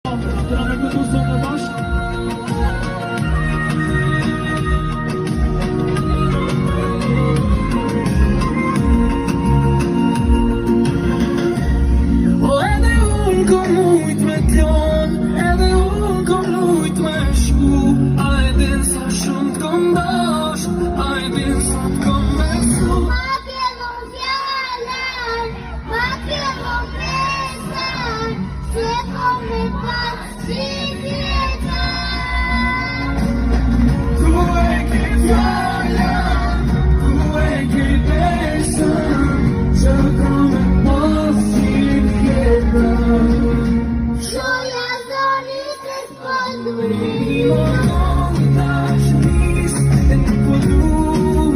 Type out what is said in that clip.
Gramy go songa masz? É de com muito meteon, é de com muito mesmo. Ai, pensa junto com vós, ai, pensa com mesmo. Papier, on pensar, c'est comme les parties.